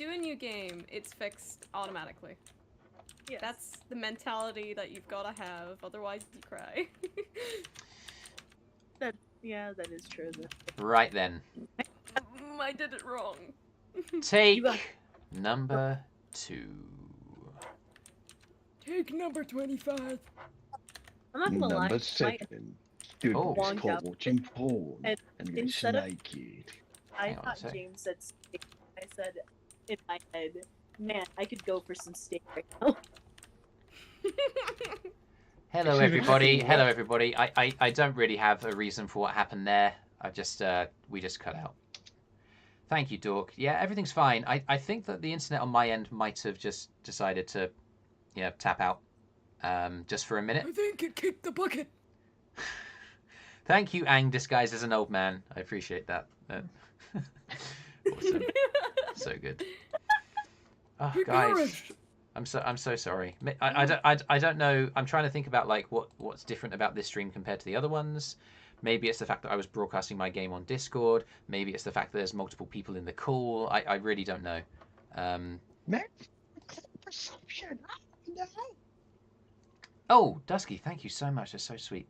do a new game, it's fixed automatically. Yes. That's the mentality that you've got to have, otherwise you cry. Yeah, that is true. Right then. I did it wrong. Take number 2. Take number 25. I'm not gonna lie. Number 7. Dude, Oh. it's called watching porn And and gets instead of- naked. I Hang on a thought sec. James said steak. I said in my head, man, I could go for some steak right now. Hello everybody. Hello everybody. I don't really have a reason for what happened there. We just cut out. Thank you, Dork. Yeah, everything's fine. I think that the internet on my end might have just decided to, tap out, just for a minute. I think it kicked the bucket. Thank you, Ang, disguised as an old man. I appreciate that. Awesome. So good. Oh, guys, I'm so sorry. I don't know. I'm trying to think about like what's different about this stream compared to the other ones. Maybe it's the fact that I was broadcasting my game on Discord. Maybe it's the fact that there's multiple people in the call. I really don't know. Perception. Oh, Dusky, thank you so much. That's so sweet.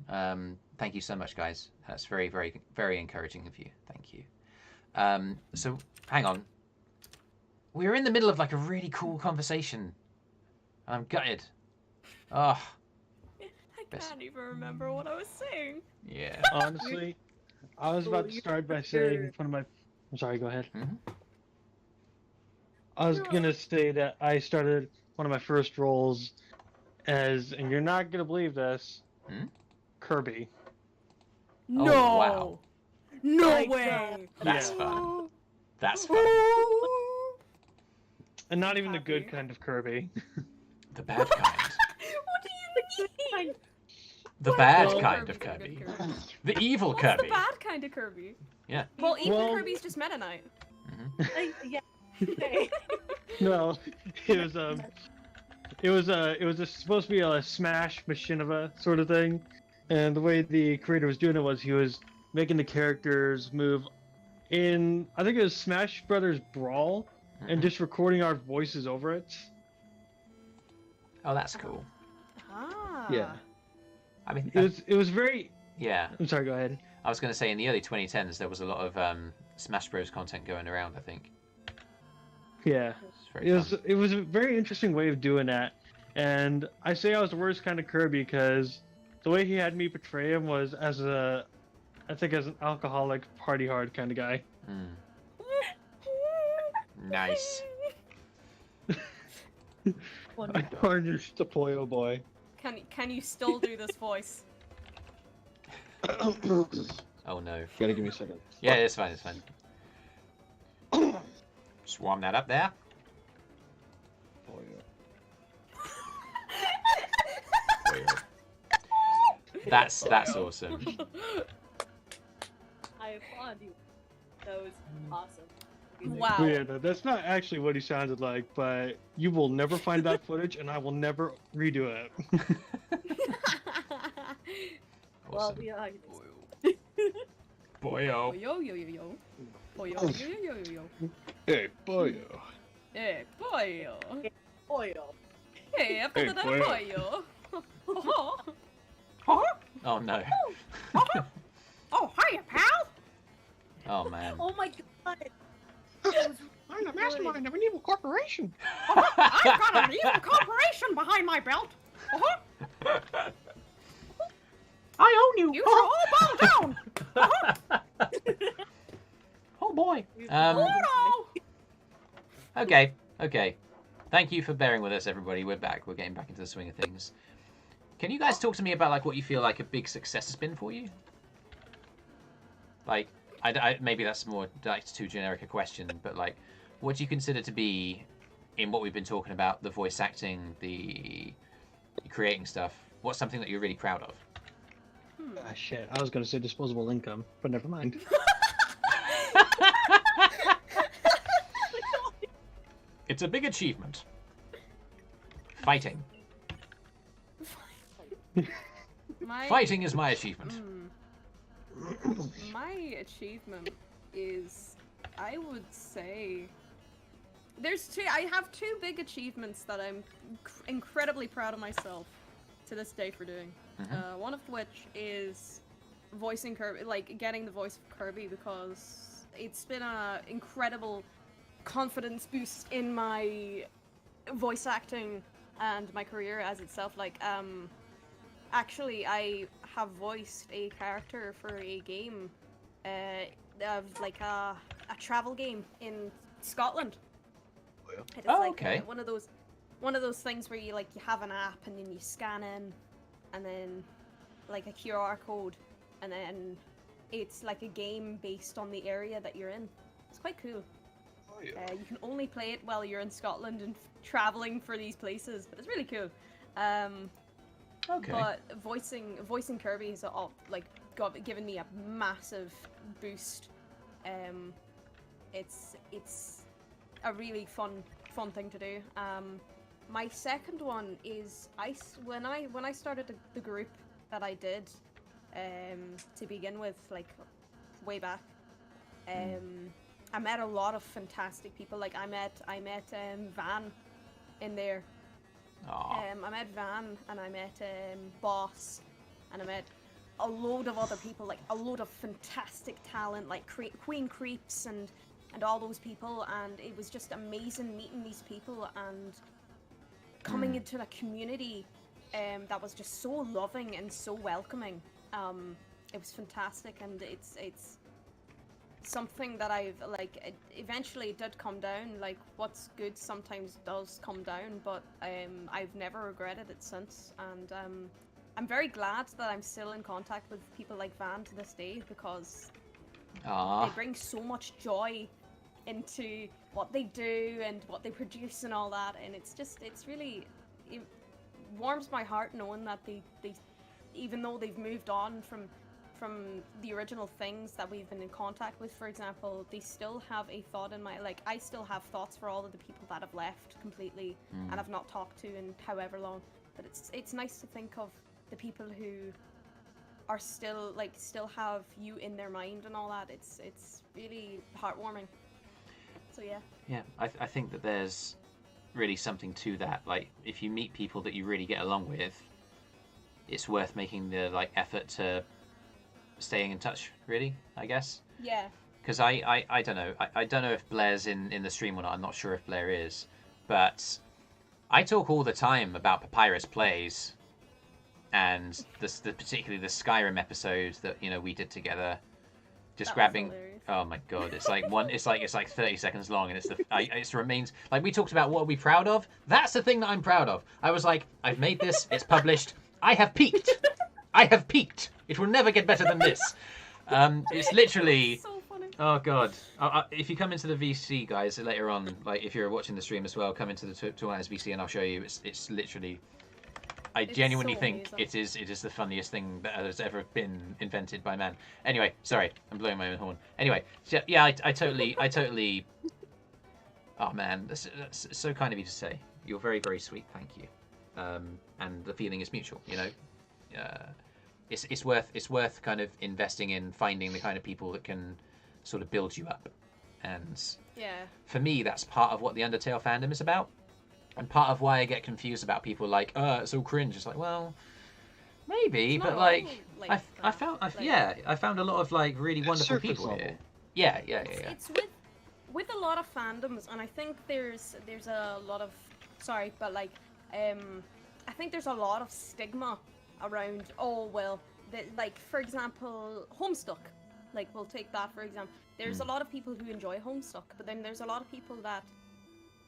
Thank you so much, guys. That's very, very, very encouraging of you. Thank you. So, hang on. We're in the middle of like a really cool conversation. I'm gutted. Oh. I can't even remember what I was saying. Yeah. Honestly, I was about to start by saying one of my. I'm sorry. Go ahead. Mm-hmm. I was gonna say that I started one of my first roles as, and you're not gonna believe this, Kirby. No. Oh, wow. No My way. God. That's Yeah. fun. That's fun. And not even the good kind of Kirby. The bad kind. What do you mean? The What bad evil kind of Kirby's a Kirby. good Kirby? The evil What's Kirby. the bad kind of Kirby? Yeah. Well, evil Well- Kirby's just Meta Knight. Yeah. Okay. No, it was supposed to be a Smash Machinima sort of thing, and the way the creator was doing it was he was making the characters move in, I think it was Smash Brothers Brawl, and just recording our voices over it. Oh, that's cool. Ah. Yeah, I mean, it was very. yeah. I'm sorry. Go ahead. I was going to say in the early 2010s there was a lot of Smash Bros content going around. I think. Yeah, It's very fun. it was a very interesting way of doing that, and I say I was the worst kind of Kirby because the way he had me portray him was as an alcoholic, party hard kind of guy. Nice. I tarnished the Poyo boy. Can you still do this voice? Oh no. Gotta give me a second. Yeah, it's fine. It's fine. Just warm that up there. Oh, yeah. That's awesome. I applaud you. That was awesome. Wow. But yeah, no, that's not actually what he sounded like, but you will never find that footage, and I will never redo it. Well, Awesome. yeah. Boyo. Yo yo yo yo. Oh yo yo yo yo yo. Hey, boy. Hey, boyo. Oil. Hey, I've got Hey, that boyo. boyo. Oh no. Oh, hiya, pal. Oh man. Oh my god. I'm the mastermind of an evil corporation. I've got an evil corporation behind my belt. I own you. You should all bow down. Oh boy. Oh no. Okay. Thank you for bearing with us, everybody. We're back. We're getting back into the swing of things. Can you guys talk to me about like what you feel like a big success has been for you? Like, maybe that's more like too generic a question, but like, what do you consider to be, in what we've been talking about, the voice acting, the creating stuff? What's something that you're really proud of? Ah, shit. I was gonna say disposable income, but never mind. It's a big achievement. Fighting. Fighting is my achievement. My achievement is, I would say, There's two. I have two big achievements that I'm incredibly proud of myself to this day for doing. One of which is voicing Kirby, like getting the voice of Kirby, because it's been an incredible confidence boost in my voice acting and my career as itself. Like, actually, I have voiced a character for a game, of like a travel game in Scotland. It is like okay. one of those things where you have an app and then you scan in, and then like a QR code, and then it's like a game based on the area that you're in. It's quite cool. Oh, yeah. You can only play it while you're in Scotland and traveling for these places, but it's really cool. Okay. But voicing Kirby has given me a massive boost. It's a really fun thing to do. My second one is when I started the group that I did, to begin with, like way back. I met a lot of fantastic people. Like I met Van in there. I met Van, and I met Boss, and I met a load of other people, like a load of fantastic talent, like Queen Creeps and all those people, and it was just amazing meeting these people and coming into a community that was just so loving and so welcoming. It was fantastic, and it's something that I've eventually did come down. Like, what's good sometimes does come down, but I've never regretted it since, and I'm very glad that I'm still in contact with people like Van to this day, because they bring so much joy into what they do and what they produce and all that, and it warms my heart knowing that they even though they've moved on from the original things that we've been in contact with, for example, they still have a thought in my, like, I still have thoughts for all of the people that have left completely and have not talked to in however long. But it's nice to think of the people who are still have you in their mind and all that. It's really heartwarming. So yeah. Yeah, I think that there's really something to that. Like, if you meet people that you really get along with, it's worth making the effort to staying in touch, really, I guess. Yeah. Because I don't know. I don't know if Blair's in the stream or not. I'm not sure if Blair is. But I talk all the time about Papyrus Plays, and particularly the Skyrim episode that we did together. Just grabbing. Oh my god! It's like 30 seconds long, and it remains like we talked about. What are we proud of? That's the thing that I'm proud of. I was like, I've made this. It's published. I have peaked. I have peaked. It will never get better than this. It's literally. So funny. Oh god! If you come into the VC, guys, later on, like if you're watching the stream as well, come into the TwoAllNighters VC, and I'll show you. It's literally. I genuinely think amazing. it is the funniest thing that has ever been invented by man. Anyway, sorry, I'm blowing my own horn. Anyway, so, yeah, I totally. Oh man, that's so kind of you to say. You're very, very sweet. Thank you. And the feeling is mutual. It's worth kind of investing in finding the kind of people that can sort of build you up. And for me, that's part of what the Undertale fandom is about. And part of why I get confused about people like, it's all cringe. It's like, well, maybe, but I found a lot of really wonderful people level. here. Yeah. It's with a lot of fandoms, and I think there's a lot of I think there's a lot of stigma around. For example, Homestuck. Like, we'll take that for example. There's a lot of people who enjoy Homestuck, but then there's a lot of people that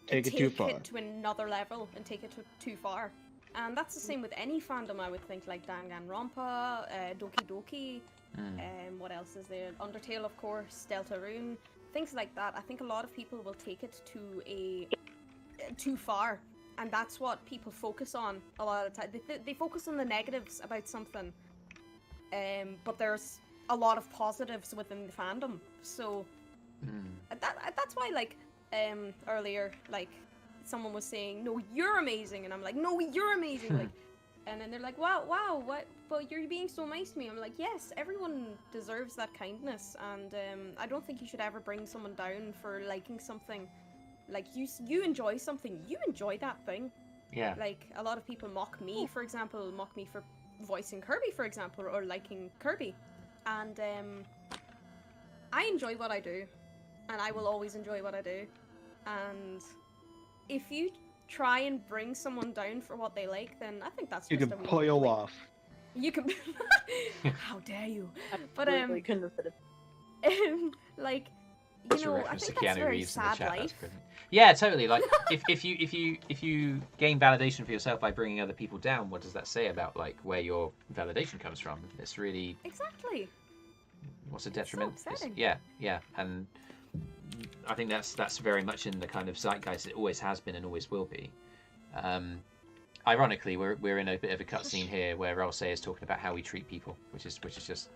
Take it too far. it to another level and take it too far. And that's the same with any fandom, I would think, like Danganronpa, Doki Doki, what else is there? Undertale, of course, Deltarune, things like that. I think a lot of people will take it to too far, and that's what people focus on a lot of the time. They focus on the negatives about something, but there's a lot of positives within the fandom. So that's why, earlier, someone was saying, no, you're amazing, and I'm like, no, you're amazing. And then they're like, wow, what, but you're being so nice to me. I'm like, yes, everyone deserves that kindness, and I don't think you should ever bring someone down for liking something like you enjoy something, you enjoy that thing. Yeah. Like a lot of people mock me, for example, mock me for voicing Kirby, for example, or liking Kirby, and I enjoy what I do, and I will always enjoy what I do. And if you try and bring someone down for what they like, then I think that's You just can a wee pile bully. off. You can. How dare you? I But literally couldn't have said it. like, you That's a know, I reference to think that's Keanu very Reeves in the sad chat. That's life. brilliant. Yeah, totally. Like, if you gain validation for yourself by bringing other people down, what does that say about like where your validation comes from? It's really Exactly. what's a It's so detriment? upsetting. Yeah, and I think that's very much in the kind of zeitgeist. It always has been and always will be. Ironically, we're in a bit of a cutscene here where Ralsei is talking about how we treat people, which is just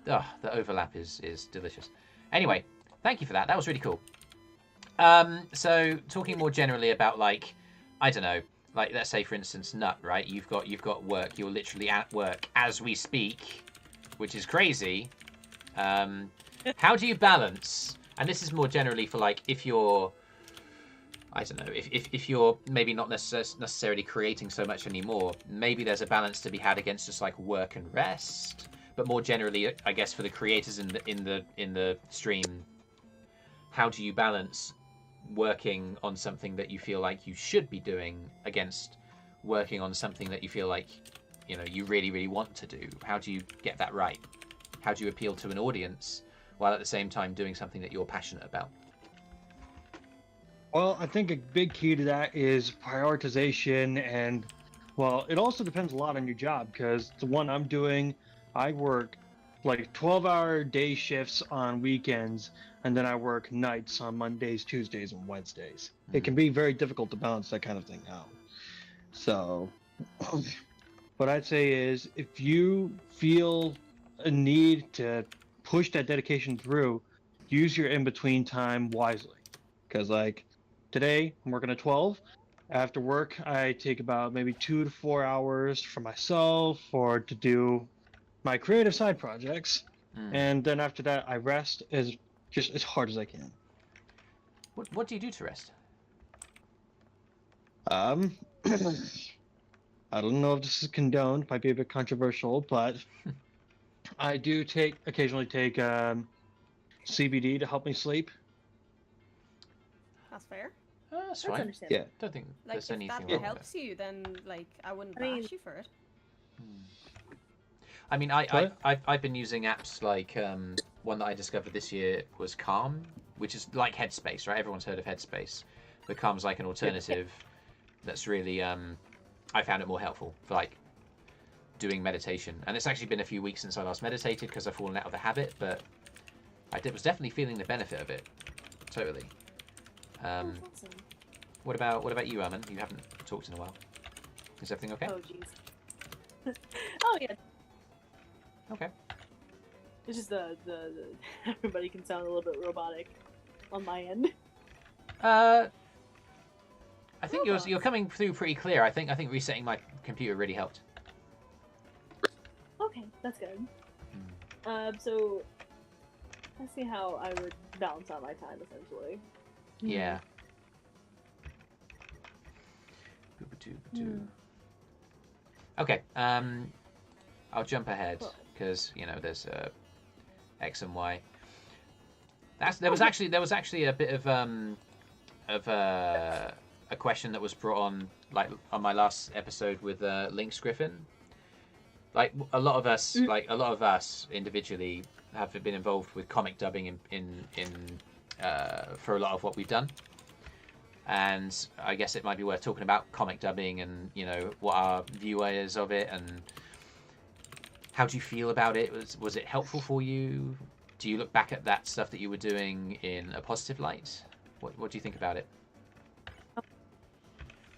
the overlap is delicious. Anyway, thank you for that. That was really cool. So talking more generally about like, I don't know, like let's say for instance, Nut, right? You've got work. You're literally at work as we speak, which is crazy. How do you balance? And this is more generally for like if you're, I don't know, if you're maybe not necessarily creating so much anymore, maybe there's a balance to be had against just like work and rest. But more generally, I guess for the creators in the stream, how do you balance working on something that you feel like you should be doing against working on something that you feel like, you know, you really want to do? How do you get that right? How do you appeal to an audience while at the same time doing something that you're passionate about? Well, I think a big key to that is prioritization, and well, it also depends a lot on your job because the one I'm doing, I work like 12-hour day shifts on weekends, and then I work nights on Mondays, Tuesdays, and Wednesdays. It can be very difficult to balance that kind of thing out. So, what I'd say is if you feel a need to push that dedication through, use your in-between time wisely. Because like today, I'm working at 12. After work, I take about maybe 2 to 4 hours for myself or to do my creative side projects. And then after that, I rest as hard as I can. What do you do to rest? I don't know if this is condoned, might be a bit controversial, but I do occasionally take CBD to help me sleep. That's fair. That's That's fine. understandable. Yeah. Don't think Like, there's if anything that wrong with helps you, then, like, I wouldn't I mean- bash you for it. I mean, I've been using apps like one that I discovered this year was Calm, which is like Headspace, right? Everyone's heard of Headspace, but Calm's like an alternative that's really I found it more helpful for like doing meditation. And it's actually been a few weeks since I last meditated because I've fallen out of the habit, but I was definitely feeling the benefit of it. Totally. Oh, awesome. What about you, Aman? You haven't talked in a while. Is everything okay? Oh, jeez. Oh, yeah. Okay. It's just the everybody can sound a little bit robotic on my end. I think Robots. you're coming through pretty clear. I think resetting my computer really helped. Okay, that's good. So let's see how I would balance out my time essentially. Yeah. Hmm. Okay. I'll jump ahead because you know there's X and Y. There was actually a bit of a question that was brought on like on my last episode with Lynx Griffin. Like a lot of us individually have been involved with comic dubbing in for a lot of what we've done. And I guess it might be worth talking about comic dubbing and, you know, what our view is of it and how do you feel about it? Was it helpful for you? Do you look back at that stuff that you were doing in a positive light? What do you think about it?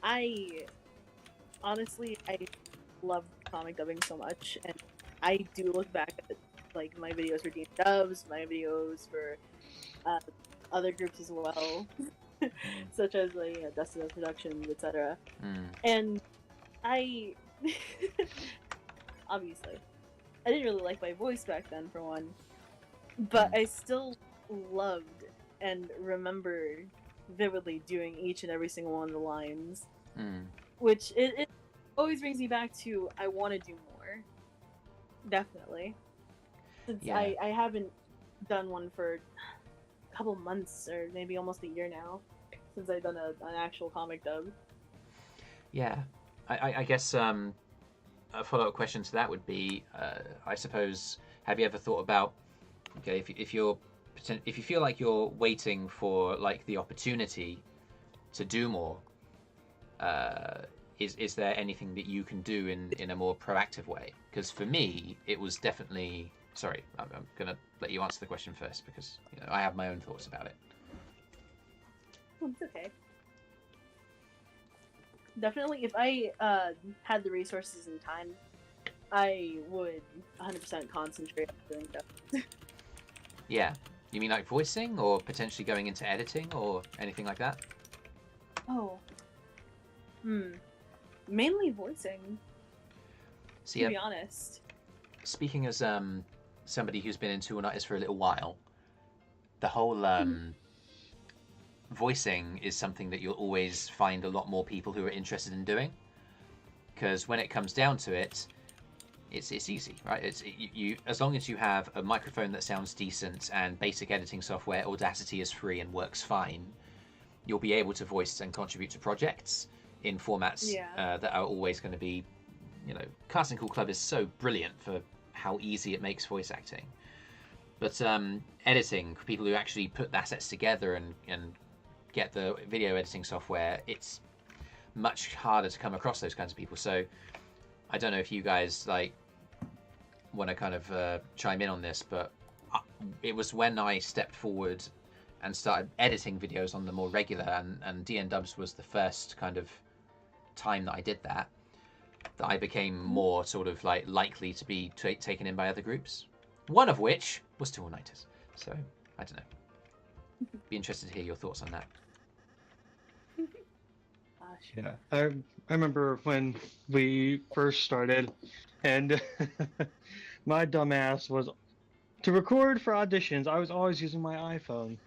I honestly love comic dubbing so much, and I do look back at like my videos for Dean Dubs, my videos for other groups as well. Such as like Dustin Does Productions, etc. And I obviously I didn't really like my voice back then for one, but I still loved and remember vividly doing each and every single one of the lines, Mm. which it always brings me back to I want to do more. Definitely, since Yeah. I haven't done one for a couple months or maybe almost a year now since I've done an actual comic dub. Yeah, I guess a follow-up question to that would be, I suppose, have you ever thought about, okay, if you feel like you're waiting for like the opportunity to do more, is there anything that you can do in a more proactive way? Because for me, it was definitely. Sorry, I'm gonna let you answer the question first because I have my own thoughts about it. It's okay. Definitely, if I had the resources and time, I would 100% concentrate on doing that. Yeah, you mean like voicing or potentially going into editing or anything like that? Oh. Mainly voicing, See, to be honest. speaking as somebody who's been in TwoAllNighters for a little while, the whole voicing is something that you'll always find a lot more people who are interested in doing. Because when it comes down to it, it's easy, right? You as long as you have a microphone that sounds decent and basic editing software, Audacity is free and works fine, you'll be able to voice and contribute to projects in formats that are always going to be, Casting Call Club is so brilliant for how easy it makes voice acting. But editing, people who actually put the assets together and get the video editing software, it's much harder to come across those kinds of people. So I don't know if you guys want to kind of chime in on this, but it was when I stepped forward and started editing videos on the more regular, and DN Dubs was the first kind of time that I did that I became more sort of likely to be taken in by other groups. One of which was TwoAllNighters. So I don't know. Be interested to hear your thoughts on that. Yeah, I remember when we first started, and my dumbass was to record for auditions. I was always using my iPhone.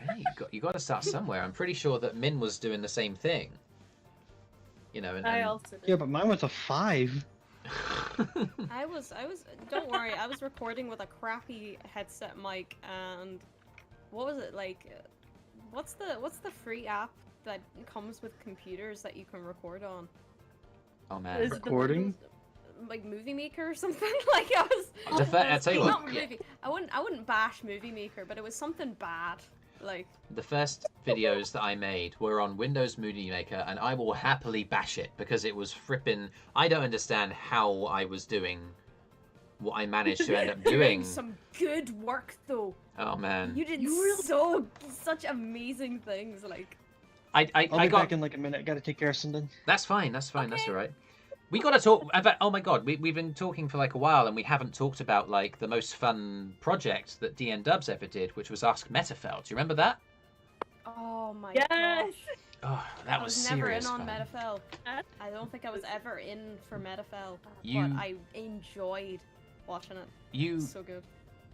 Hey, you got to start somewhere. I'm pretty sure that Min was doing the same thing. I also did. Yeah, but mine was a 5. I was don't worry, I was recording with a crappy headset mic, and what was it like? What's the free app that comes with computers that you can record on? Oh man, Is it the one Recording? Like Movie Maker or something? Like I was. I'll tell you what. Not movie. I wouldn't bash Movie Maker, but it was something bad. Like The first videos that I made were on Windows Movie Maker, and I will happily bash it because it was frippin'. I don't understand how I was doing what I managed to end up doing. some good work though. Oh man, You did such amazing things. Like I'll I be got. back in like a minute. I gotta take care of something. That's fine. That's fine. That's Okay. all right. We got to talk. In fact, oh my god, we've been talking for like a while, and we haven't talked about like the most fun project that DN Dubs ever did, which was Ask Metafel. Do you remember that? oh my Yes! gosh. Oh, that I was was never in serious on fun. Metafel. I don't think I was ever in for Metafel, You- but I enjoyed watching it. You So good.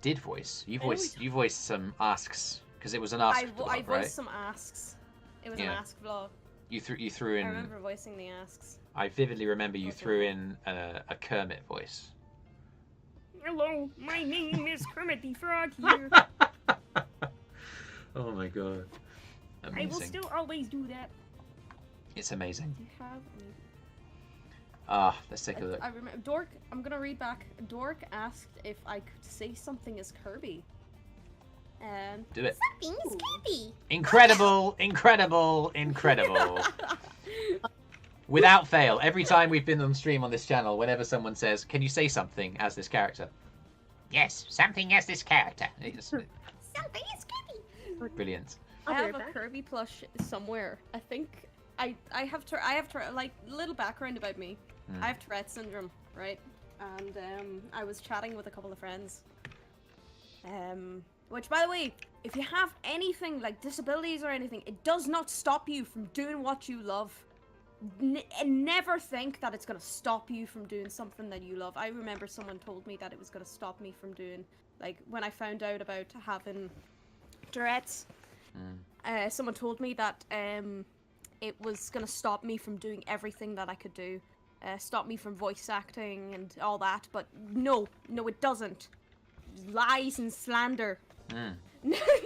did voice. You I know we voiced some asks because it was an ask I vlog, voiced right? some asks. It was Yeah. an ask vlog. You threw I in. remember voicing the asks. I vividly remember you Okay. threw in a Kermit voice. Hello, my name is Kermit the Frog here. Oh my god. Amazing. always do that. It's amazing. Do you have any? Let's take a look. I remember Dork. I'm gonna read back. Dork asked if I could say something as Kirby. Do it. Something as Kirby. Incredible, incredible, incredible. Without fail, every time we've been on stream on this channel, whenever someone says, "Can you say something as this character?" Yes, something as this character. It's Something as Kirby. brilliant. I I'll be have right a back. Kirby plush somewhere. I think I have like little background about me. Hmm. I have Tourette syndrome, right? And I was chatting with a couple of friends. Which, by the way, if you have anything like disabilities or anything, it does not stop you from doing what you love. Never think that it's gonna stop you from doing something that you love. I remember someone told me that it was gonna stop me from doing, like, when I found out about having Tourette's. someone told me that it was gonna stop me from doing everything that I could do, stop me from voice acting and all that. But no, it doesn't. Lies and slander.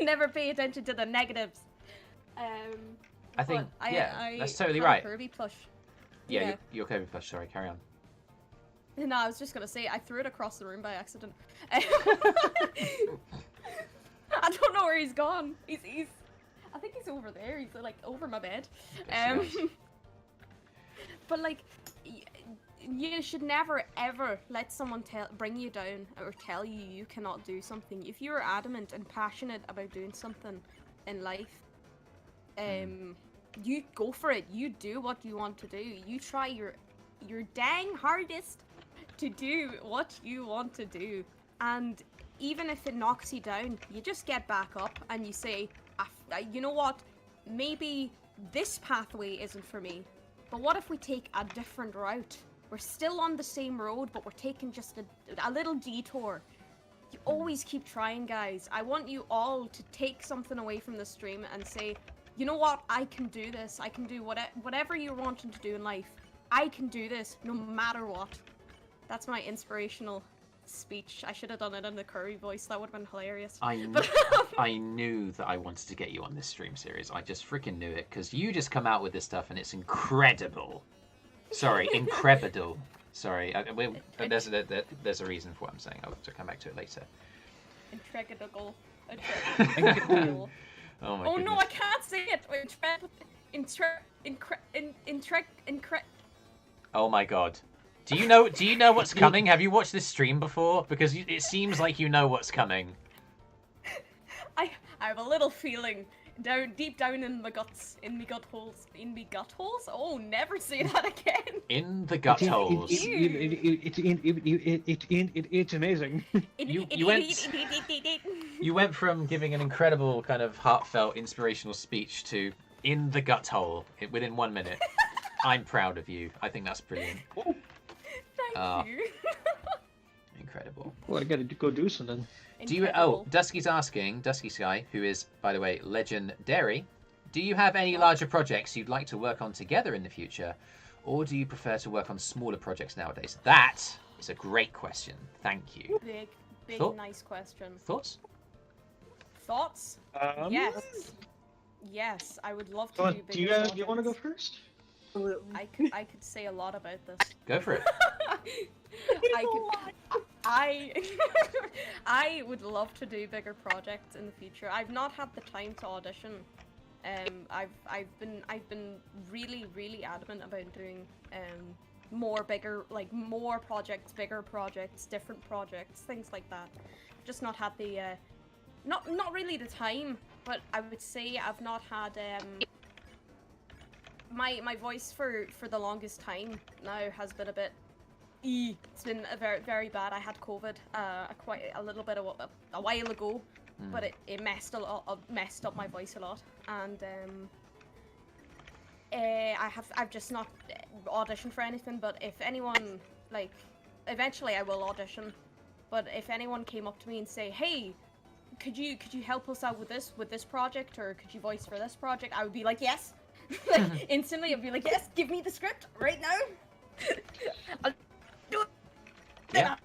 Never pay attention to the negatives. I think, but yeah, that's totally had a right. Kirby plush. Yeah, you're Kirby plush. Sorry, carry on. No, I was just gonna say I threw it across the room by accident. I don't know where he's gone. He's I think he's over there. He's like over my bed. But like, you should never ever let someone bring you down or tell you you cannot do something. If you're adamant and passionate about doing something in life, you go for it. You do what you want to do. You try your dang hardest to do what you want to do. And even if it knocks you down, you just get back up and you say, you know what, maybe this pathway isn't for me, but what if we take a different route? We're still on the same road, but we're taking just a little detour. You always keep trying, guys. I want you all to take something away from the stream and say, you know what, I can do this. I can do whatever you're wanting to do in life. I can do this no matter what. That's my inspirational speech. I should have done it in the Curry voice. That would have been hilarious. I knew that I wanted to get you on this stream series. I just freaking knew it, because you just come out with this stuff and it's incredible. Sorry, incredible. Sorry, there's a reason for what I'm saying. I'll have to come back to it later. Incredible. Oh my Oh goodness. no, I can't say it. Oh my god. Do you know what's coming? Have you watched this stream before? Because it seems like you know what's coming. I have a little feeling deep down in my guts, in my gut holes. Oh, never say that again. In the gut holes. It's amazing. You went from giving an incredible kind of heartfelt, inspirational speech to in the gut hole within 1 minute. I'm proud of you. I think that's brilliant. Thank you. Incredible. Well, I gotta go do something. Dusky's asking, Dusky Sky, who is, by the way, legendary, do you have any larger projects you'd like to work on together in the future, or do you prefer to work on smaller projects nowadays? That is a great question. Thank you. Big, nice question. Thoughts? Thoughts? Yes, I would love to do bigger Do you projects. want to go first? I could say a lot about this. Go for it. I would love to do bigger projects in the future. I've not had the time to audition. I've been really adamant about doing more projects, bigger projects, different projects, things like that. Just not had the not really the time, but I would say I've not had my voice for the longest time now has been a bit it's been very bad. I had COVID quite a little bit a while ago, but it messed up my voice a lot, and I've just not auditioned for anything. But if anyone, like, eventually I will audition, but if anyone came up to me and say, hey, could you help us out with this project, or could you voice for this project, I would be like, yes. Like, instantly I'd be like, yes, give me the script right now. I'll do it. Yeah.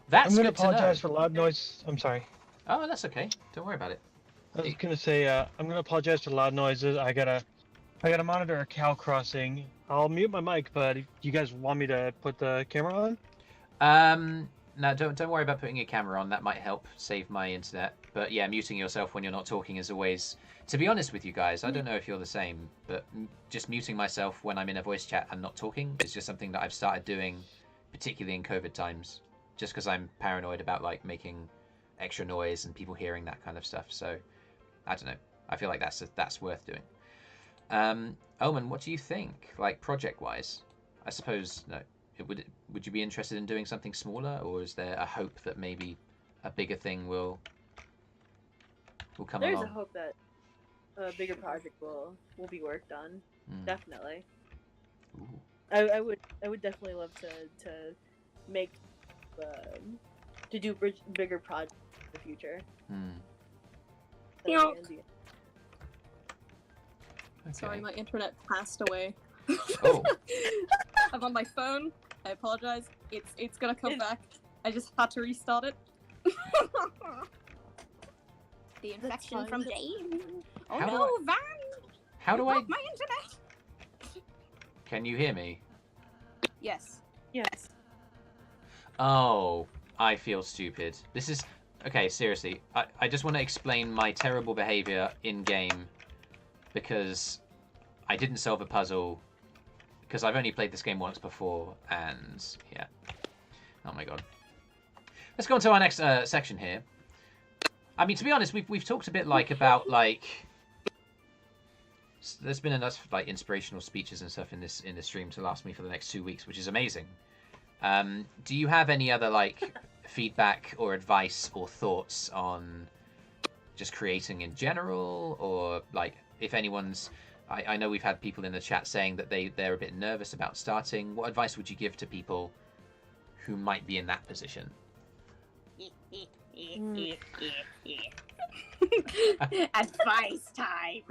That's I'm gonna good to know. apologize for loud noise. I'm sorry. Oh, that's okay. Don't worry about it. I was gonna say I'm gonna apologize for loud noises. I gotta monitor a cow crossing. I'll mute my mic, but if you guys want me to put the camera on? No, don't worry about putting your camera on. That might help save my internet. But yeah, muting yourself when you're not talking is always... To be honest with you guys, I don't know if you're the same, but just muting myself when I'm in a voice chat and not talking is just something that I've started doing, particularly in COVID times, just because I'm paranoid about, like, making extra noise and people hearing that kind of stuff. So, I don't know. I feel like that's worth doing. Omen, what do you think? Like, project-wise? I suppose, no. Would you be interested in doing something smaller, or is there a hope that maybe a bigger thing will come along? There's a hope that a bigger project will be worked on. Definitely. Ooh. I would definitely love to make to do bigger projects in the future. You know, Sorry, Okay. my internet passed away. Oh. I'm on my phone. I apologize. It's gonna come back. I just had to restart it. The infection fine. from James. Oh How do no, I- Van! How do I? Broke my internet. Can you hear me? Yes. Yes. Oh, I feel stupid. This is okay. Seriously, I just want to explain my terrible behavior in game because I didn't solve a puzzle because I've only played this game once before, and yeah. Oh my god. Let's go on to our next section here. I mean, to be honest, we've talked a bit about there's been enough inspirational speeches and stuff in this stream to last me for the next 2 weeks, which is amazing. Do you have any other feedback or advice or thoughts on just creating in general, or if anyone's? I know we've had people in the chat saying that they're a bit nervous about starting. What advice would you give to people who might be in that position? Advice time.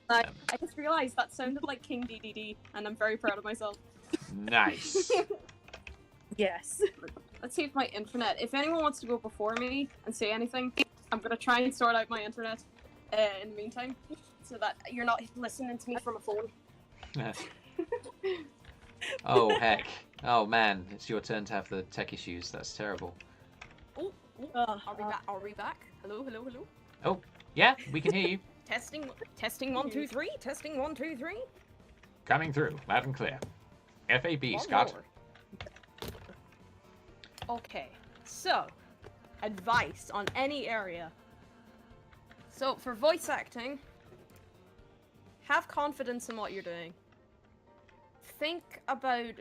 I just realized that sounded like King DDD, and I'm very proud of myself. Nice. Yes. Let's see if my internet. If anyone wants to go before me and say anything, I'm gonna try and sort out my internet in the meantime, so that you're not listening to me from a phone. Oh heck. Oh man, it's your turn to have the tech issues. That's terrible. Oh, are we back? Are we back? Hello, hello, hello. Oh, yeah, we can hear you. Testing, testing 1 2 3. Testing 1 2 3. Coming through, loud and clear. FAB, One Scott. more. Okay, so advice on any area. So for voice acting, have confidence in what you're doing. Think about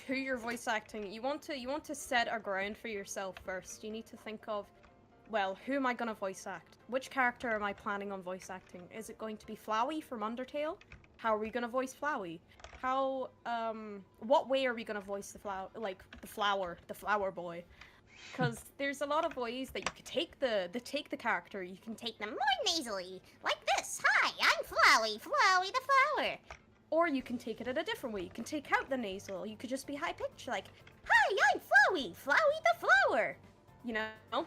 who you're voice acting. You want to set a ground for yourself first. You need to think of, well, who am I gonna voice act? Which character am I planning on voice acting? Is it going to be Flowey from Undertale? How are we gonna voice Flowey? How what way are we gonna voice the flower boy? Because there's a lot of ways that you could take the character. You can take them more nasally, like this. Hi, I'm Flowey, Flowey the flower. Or you can take it in a different way. You can take out the nasal. You could just be high pitched, like, hi, I'm Flowey, Flowey the flower. You know.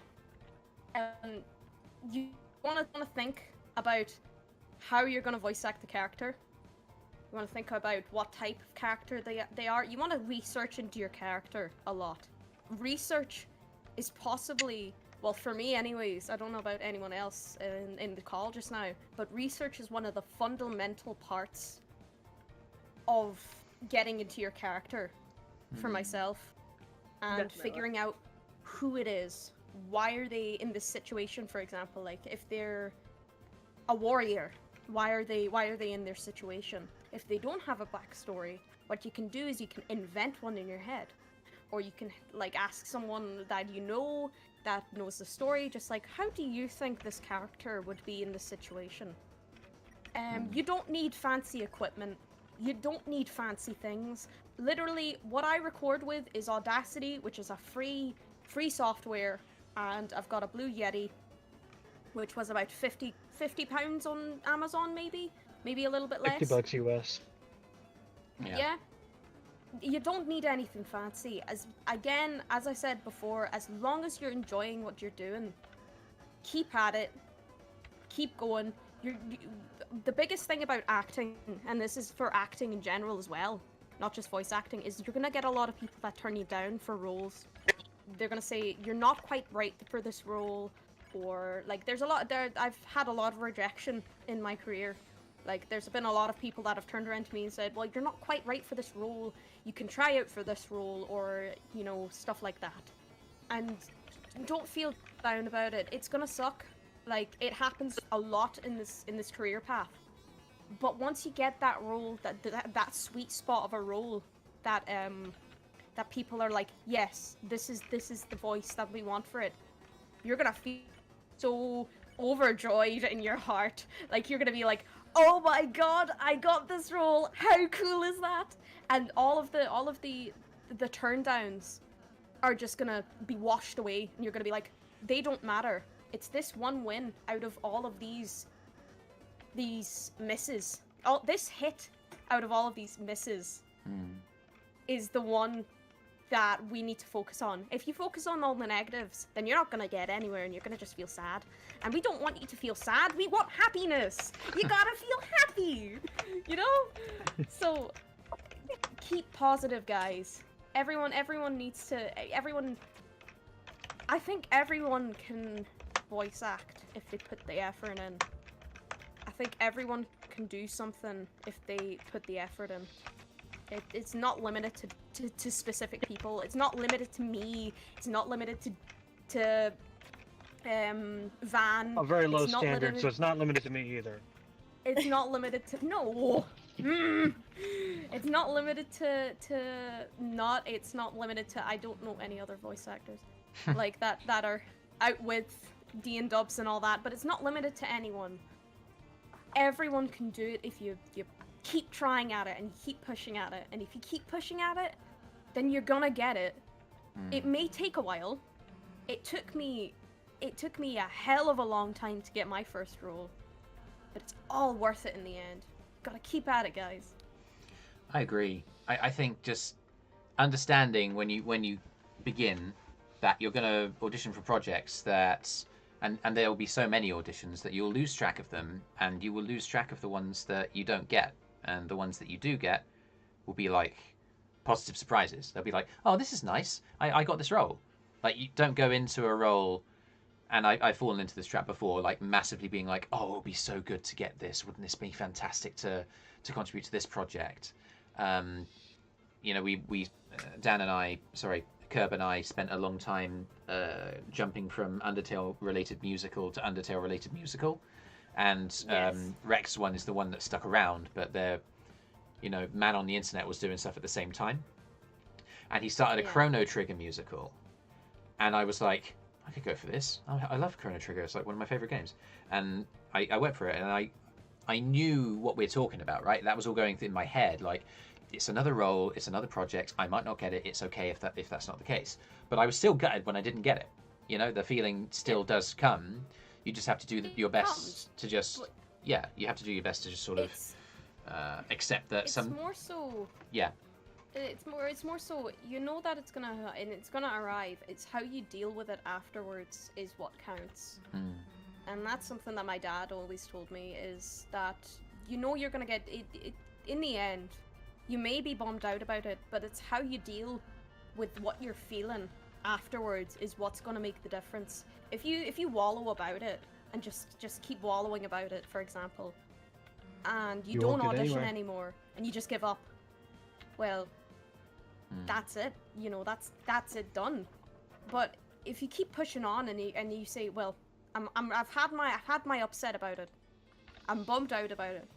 And you want to think about how you're gonna voice act the character. You want to think about what type of character they are. You want to research into your character a lot. Research is possibly, well, for me anyways, I don't know about anyone else in the call just now, but research is one of the fundamental parts of getting into your character for myself, and Definitely. figuring out who it is. Why are they in this situation, for example? Like, if they're a warrior, why are they in their situation? If they don't have a backstory, what you can do is you can invent one in your head. Or you can, ask someone that you know, that knows the story, just how do you think this character would be in this situation? You don't need fancy equipment. You don't need fancy things. Literally, what I record with is Audacity, which is a free software, and I've got a Blue Yeti, which was about £50 on Amazon, maybe a little bit less. $50 US. Yeah. You don't need anything fancy. As I said before, as long as you're enjoying what you're doing, keep at it. Keep going. The biggest thing about acting, and this is for acting in general as well, not just voice acting, is you're gonna get a lot of people that turn you down for roles. They're gonna say you're not quite right for this role, or I've had a lot of rejection in my career. There's been a lot of people that have turned around to me and said, well, you're not quite right for this role, you can try out for this role, or, stuff like that. And don't feel down about it. It's gonna suck. It happens a lot in this career path. But once you get that role, that sweet spot of a role, that people are like, yes, this is the voice that we want for it, you're gonna feel so overjoyed in your heart. You're gonna be like, oh my god, I got this role, how cool is that? And all of the turn downs are just gonna be washed away, and you're gonna be like, they don't matter. It's this one win out of all of these these misses, this hit out of all of these misses is the one that we need to focus on. If you focus on all the negatives, then you're not gonna get anywhere and you're gonna just feel sad. And we don't want you to feel sad, we want happiness! You gotta feel happy! You know? So, keep positive, guys. Everyone needs to, I think everyone can voice act if they put the effort in. I think everyone can do something if they put the effort in. It's not limited to specific people. It's not limited to me. It's not limited to Van. A very low It's not standard, limited- so it's not limited to me either. It's not limited to no. It's not limited to It's not limited to. I don't know any other voice actors like that are out with D and Dubs and all that. But it's not limited to anyone. Everyone can do it if you keep trying at it and you keep pushing at it. And if you keep pushing at it, then you're gonna get it. It may take a while. It took me a hell of a long time to get my first role. But it's all worth it in the end. Gotta keep at it, guys. I agree. I think just understanding when you begin that you're gonna audition for projects that and there will be so many auditions that you'll lose track of them, and you will lose track of the ones that you don't get, and the ones that you do get will be like positive surprises. They'll be like, oh, this is nice. I got this role. Like, you don't go into a role, and I've fallen into this trap before, like massively being like, oh, it'll be so good to get this. Wouldn't this be fantastic to contribute to this project? You know, we Dan and I, sorry, Curb and I spent a long time jumping from Undertale related musical to Undertale related musical, and Yes. Rex one is the one that stuck around, but they're, you know, man on the internet was doing stuff at the same time, and he started a Yeah. Chrono Trigger musical, and I was like, I could go for this. I love Chrono Trigger. It's like one of my favorite games, and I went for it, and I knew what we're talking about, right? That was all going through my head, like, it's another role, it's another project. I might not get it. It's okay if that's not the case. But I was still gutted when I didn't get it. You know, the feeling still does come. You just have to do your best comes, to just, but- yeah. You have to do your best to just sort of It's accept that it's some, more so. yeah, It's more so, you know that it's gonna arrive. It's how you deal with it afterwards is what counts. And that's something that my dad always told me, is that you know you're gonna get it in the end. You may be bummed out about it, but it's how you deal with what you're feeling afterwards is what's gonna make the difference. If you wallow about it and just keep wallowing about it, for example, and you You don't won't get audition anywhere. anymore and you just give up, well, that's it. You know, that's it done. But if you keep pushing on and you say, well, I've had my upset about it. I'm bummed out about it.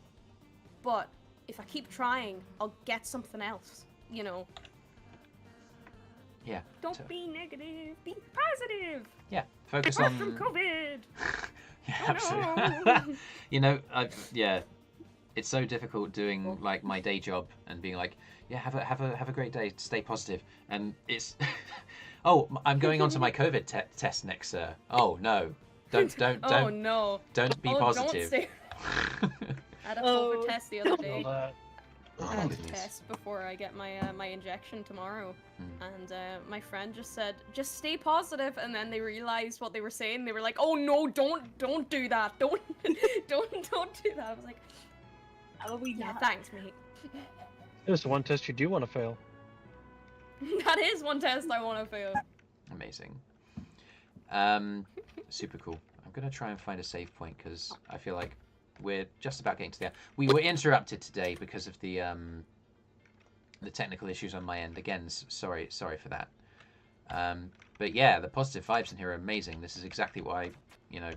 But if I keep trying, I'll get something else. You know. yeah, Don't so- be negative. Be positive. yeah. Focus Apart on. from COVID. Yeah, Oh, absolutely. no. You know, yeah, it's so difficult doing like my day job and being like, yeah, have a great day, stay positive, and it's, oh, I'm going on to my COVID test next, sir. Oh no, don't Oh no. don't be Oh, positive. Don't say. I had a Oh, COVID test the other day. Well, I Oh, had a goodness. test before I get my injection tomorrow, and my friend just said, "Just stay positive," and then they realized what they were saying. They were like, "Oh no, don't do that! Don't don't do that!" I was like, How about we "Yeah, not? thanks, mate." there's one test you do want to fail. That is one test I want to fail. Amazing. Super cool. I'm gonna try and find a save point because I feel like we're just about getting to the end. We were interrupted today because of the technical issues on my end. Again, sorry for that. But yeah, the positive vibes in here are amazing. This is exactly what I, you know,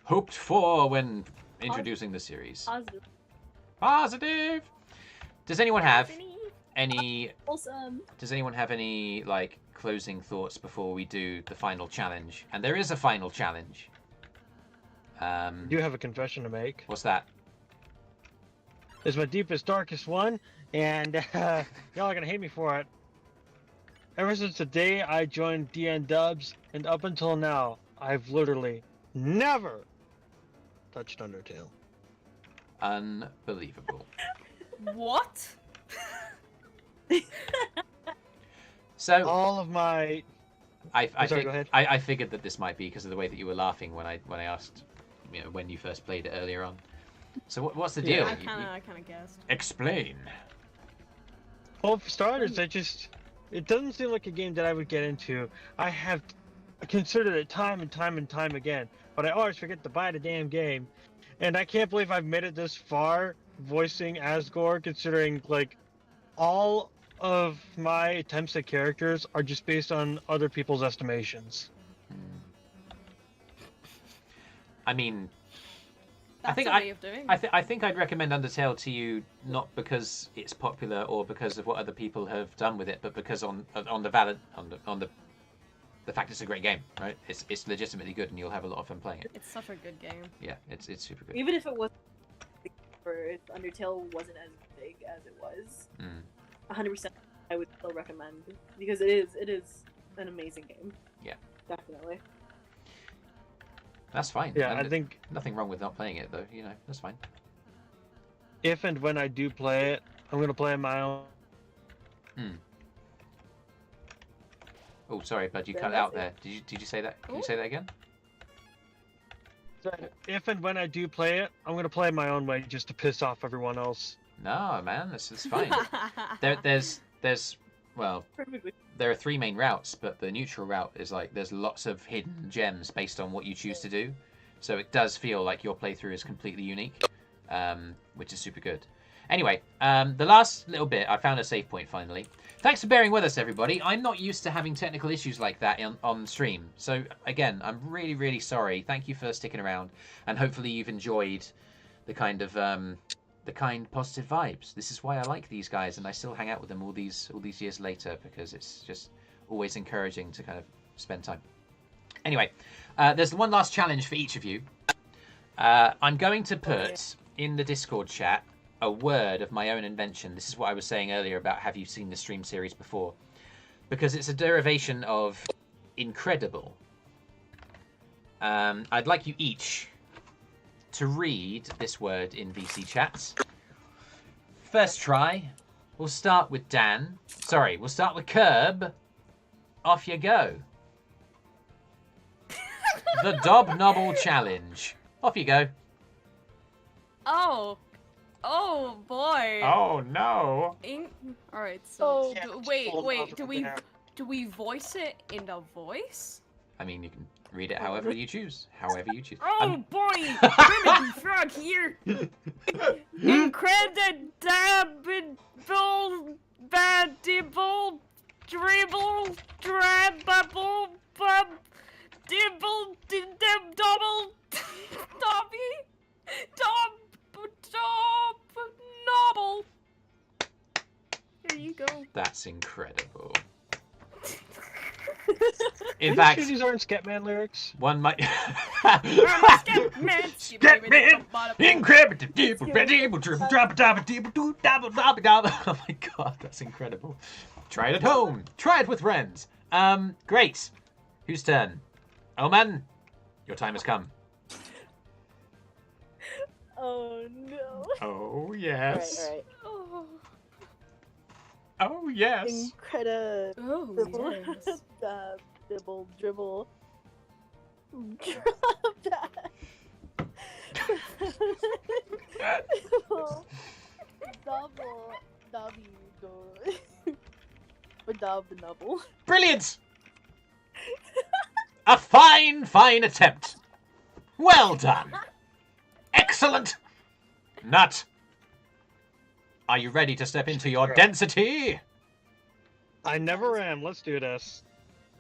hoped for when introducing the series. Positive. Positive. Does anyone have any? Awesome. Does anyone have any like closing thoughts before we do the final challenge? And there is a final challenge. I do have a confession to make. What's that? It's my deepest, darkest one, and y'all are gonna hate me for it. Ever since the day I joined DN Dubs, and up until now, I've literally never touched Undertale. Unbelievable. What? So All of my sorry, go ahead. I figured that this might be because of the way that you were laughing when I asked, when you first played it earlier on. So what's the deal? I kind of guessed. Explain. Well, for starters, it doesn't seem like a game that I would get into. I have considered it time and time and time again, but I always forget to buy the damn game. And I can't believe I've made it this far voicing Asgore, considering like all of my attempts at characters are just based on other people's estimations. I mean, That's I think a way of doing it. I think I'd recommend Undertale to you not because it's popular or because of what other people have done with it, but because on the fact it's a great game, right? It's legitimately good, and you'll have a lot of fun playing it. It's such a good game. Yeah, it's super good. Even if it was, or if Undertale wasn't as big as it was, 100%, I would still recommend because it is an amazing game. Yeah, definitely. That's fine. Yeah, And I think nothing wrong with not playing it though. That's fine. if and when I do play it, I'm gonna play on my own. Oh, sorry, bud, you Then cut that's out it. there. Did you say that? Can you say that again? So if and when I do play it, I'm gonna play my own way just to piss off everyone else. No, man, this is fine. There's well, Perfectly. there are 3 main routes, but the neutral route is like there's lots of hidden gems based on what you choose to do. So it does feel like your playthrough is completely unique, which is super good. Anyway, the last little bit, I found a save point finally. Thanks for bearing with us, everybody. I'm not used to having technical issues like that on stream. So again, I'm really, really sorry. Thank you for sticking around, and hopefully you've enjoyed the kind of positive vibes. This is why I like these guys, and I still hang out with them all these years later, because it's just always encouraging to kind of spend time. Anyway, there's one last challenge for each of you. I'm going to put in the Discord chat a word of my own invention. This is what I was saying earlier about have you seen the stream series before, because it's a derivation of incredible. I'd like you each to read this word in VC chats. First try. We'll start with Dan. Sorry, we'll start with Curb. Off you go. The Dob Nobble Challenge. Off you go. Oh boy. Oh no. All right. So Oh. wait. Do we voice it in the voice? I mean, you can read it however you choose. However you choose. Oh boy, Primitive Frog here. Incredible, bad dibble, dribble, drab, bubble, bub, dibble, double, dobby, dob, nobble. There you go. That's incredible. In fact, these aren't Scatman lyrics. one might. Scatman, Oh my god, that's incredible. Try it at home. Try it with friends. Great. Whose turn? Oman, your time has come. Oh no. Oh yes. Alright. Oh, Oh yes. Incredible. oh yes. Dibble, dribble. Double, dobby, go. Dub, nubble. Brilliant. A fine attempt. Well done. Excellent. Nut. Are you ready to step into your density? I never am. Let's do this.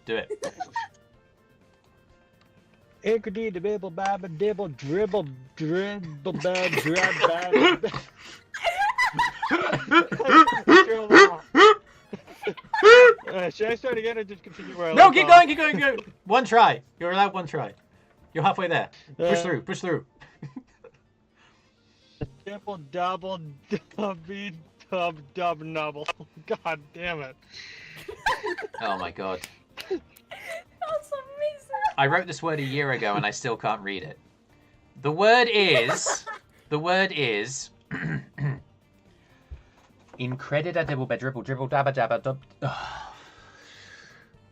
Do it. Inkity dibble baba dibble dribble dribble bab drab bab. Should I start again or just continue where I No, left keep off? going, go. One try. You're allowed one try. You're halfway there. Push through. Dibble double dubby dub nubble. God damn it. Oh my god. That's amazing. I wrote this word a year ago and I still can't read it. The word is The word is incredida dibble ba dribble dribble dabba dabba dub. Oh.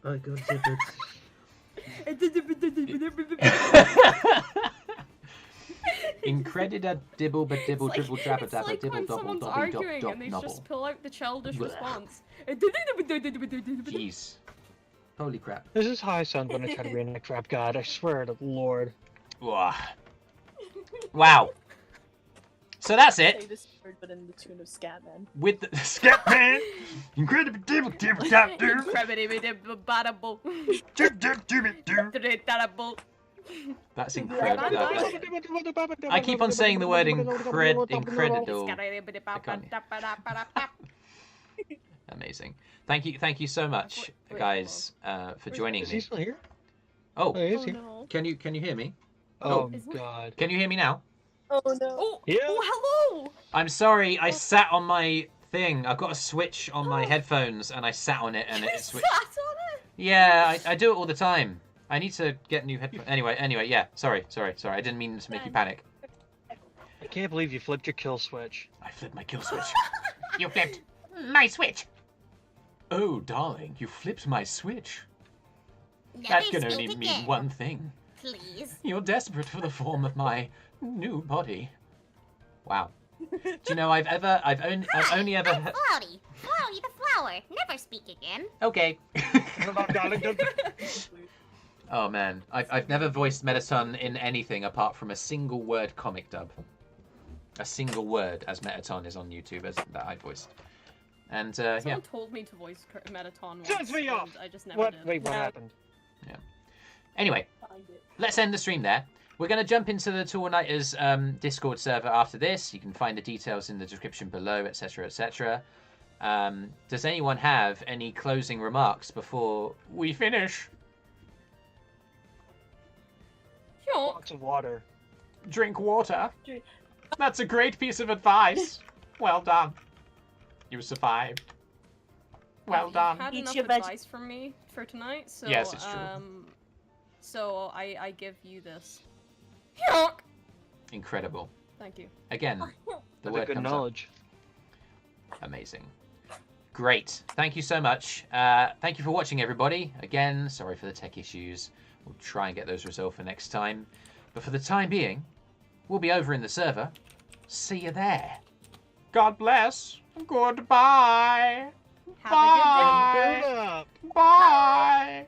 I got zippers. Incredida dibble ba dibble dribble dabba It's dabba like dibble when double someone's dobby dob arguing dob and they nobble. just pull out the childish Blech. response. Jeez. Holy crap. This is how I sound when I try to reenact Rap God. I swear to Lord. Wah. Wow. So that's Say it. this word, but in the tune of Scatman. With the Scatman. Incredible dibble dibble dab doo. That's incredible. I keep on saying the word incredible. Amazing. Thank you so much, guys, for joining Is he me. still here? Oh, Oh, he is Oh here. no. can you hear me? Oh, Is- God. Can you hear me now? Oh no. Oh, Yeah. oh, hello! I'm sorry, I sat on my thing. I've got a switch on my headphones, and I sat on it, and it switched. Sat on it? Yeah, I do it all the time. I need to get new headphones. Anyway, yeah. Sorry. I didn't mean to make you panic. I can't believe you flipped your kill switch. I flipped my kill switch. You flipped my switch. Oh, darling, you flipped my switch. That can only mean one thing. Please. You're desperate for the form of my new body. Wow. Do you know I've only ever. Flowey. Flowey the flower. Never speak again. Okay. Darling, don't- Oh man, I've never voiced Metaton in anything apart from a single word comic dub. A single word as Metaton is on YouTube as that I voiced. And yeah. Someone told me to voice Metaton once, Turns me off! and I just never What? did. Wait, what Yeah. happened? Anyway, Find it. let's end the stream there. We're going to jump into the TwoAllNighters Discord server after this. You can find the details in the description below, etc., etc. Does anyone have any closing remarks before we finish? Yuck. Lots of water. Drink water. Drink- That's a great piece of advice. Well done. You survived. Well You've done. had Eat enough your veg- advice from me for tonight, so Yes, it's true. So I give you this. Yuck. Incredible. Thank you. Again, the That's word a good comes up. knowledge. Amazing. Great. Thank you so much. Thank you for watching, everybody. Again, sorry for the tech issues. We'll try and get those resolved for next time. But for the time being, we'll be over in the server. See you there. God bless. Goodbye. Have a good day. Bye. Build up! Bye.